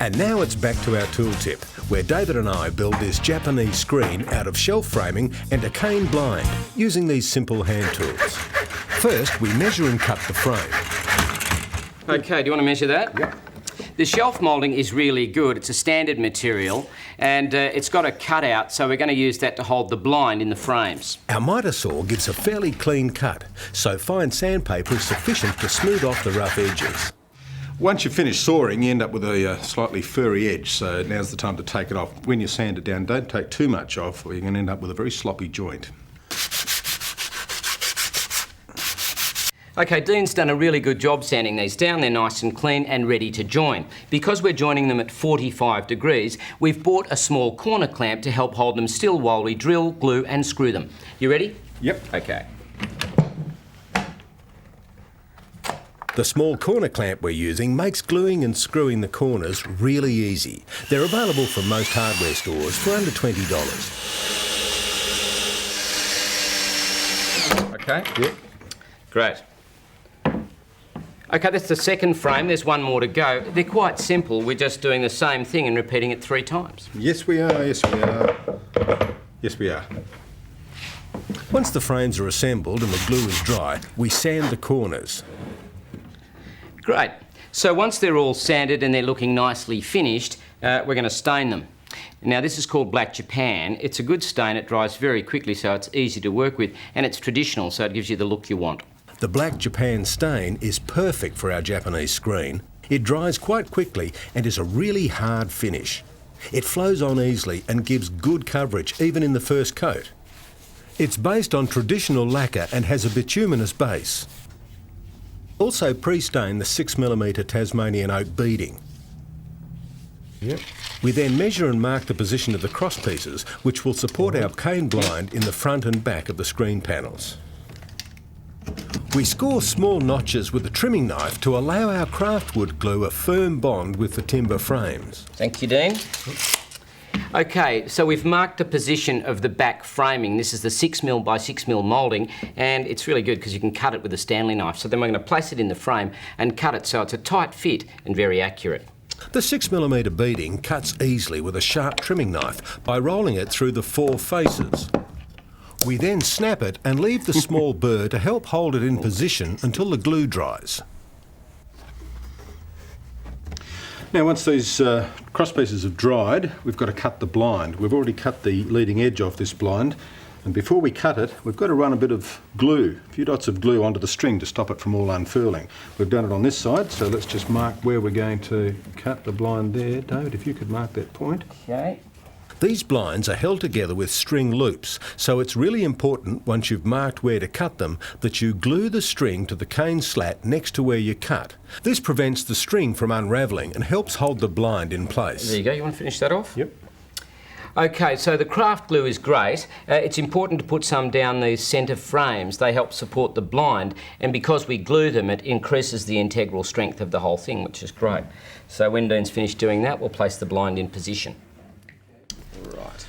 And now it's back to our tooltip, where David and I build this Japanese screen out of shelf framing and a cane blind, using these simple hand tools. First, we measure and cut the frame. Okay, do you want to measure that? Yep. The shelf moulding is really good. It's a standard material and it's got a cutout, so we're going to use that to hold the blind in the frames. Our miter saw gives a fairly clean cut, so fine sandpaper is sufficient to smooth off the rough edges. Once you finish sawing, you end up with a slightly furry edge, so now's the time to take it off. When you sand it down, don't take too much off, or you're going to end up with a very sloppy joint. Okay, Dean's done a really good job sanding these down. They're nice and clean and ready to join. Because we're joining them at 45 degrees, we've bought a small corner clamp to help hold them still while we drill, glue and screw them. You ready? Yep. Okay. The small corner clamp we're using makes gluing and screwing the corners really easy. They're available from most hardware stores for under $20. Okay. Yep. Great. Okay, that's the second frame. There's one more to go. They're quite simple. We're just doing the same thing and repeating it 3 times. Yes, we are. Yes, we are. Yes, we are. Once the frames are assembled and the glue is dry, we sand the corners. Great. So once they're all sanded and they're looking nicely finished, we're going to stain them. Now this is called Black Japan. It's a good stain. It dries very quickly, so it's easy to work with, and it's traditional, so it gives you the look you want. The Black Japan stain is perfect for our Japanese screen. It dries quite quickly and is a really hard finish. It flows on easily and gives good coverage even in the first coat. It's based on traditional lacquer and has a bituminous base. Also pre-stain the 6mm Tasmanian oak beading. Yep. We then measure and mark the position of the cross pieces, which will support our cane blind in the front and back of the screen panels. We score small notches with a trimming knife to allow our craftwood glue a firm bond with the timber frames. Thank you, Dean. Okay, so we've marked the position of the back framing. This is the 6mm by 6mm moulding, and it's really good because you can cut it with a Stanley knife. So then we're going to place it in the frame and cut it so it's a tight fit and very accurate. The 6mm beading cuts easily with a sharp trimming knife by rolling it through the 4 faces. We then snap it and leave the small burr to help hold it in position until the glue dries. Now, once these cross pieces have dried, we've got to cut the blind. We've already cut the leading edge off this blind, and before we cut it, we've got to run a bit of glue, a few dots of glue onto the string to stop it from all unfurling. We've done it on this side, so let's just mark where we're going to cut the blind there. David, if you could mark that point. Okay. These blinds are held together with string loops, so it's really important, once you've marked where to cut them, that you glue the string to the cane slat next to where you cut. This prevents the string from unravelling and helps hold the blind in place. There you go. You want to finish that off? Yep. Okay, so the craft glue is great. It's important to put some down these centre frames. They help support the blind, and because we glue them, it increases the integral strength of the whole thing, which is great. So when Dean's finished doing that, we'll place the blind in position. Right.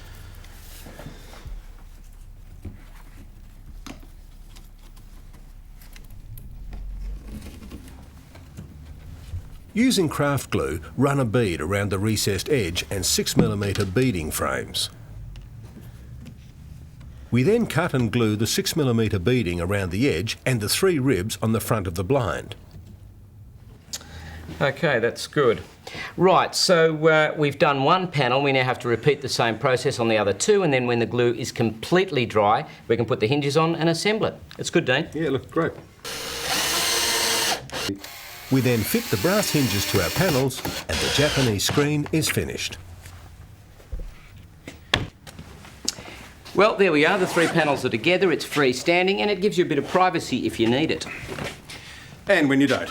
Using craft glue, run a bead around the recessed edge and 6mm beading frames. We then cut and glue the 6mm beading around the edge and the 3 ribs on the front of the blind. Okay, that's good. Right, so we've done one panel. We now have to repeat the same process on the other 2, and then when the glue is completely dry, we can put the hinges on and assemble it. It's good, Dean. Yeah, look great. We then fit the brass hinges to our panels and the Japanese screen is finished. Well, there we are. The 3 panels are together. It's freestanding and it gives you a bit of privacy if you need it. And when you don't.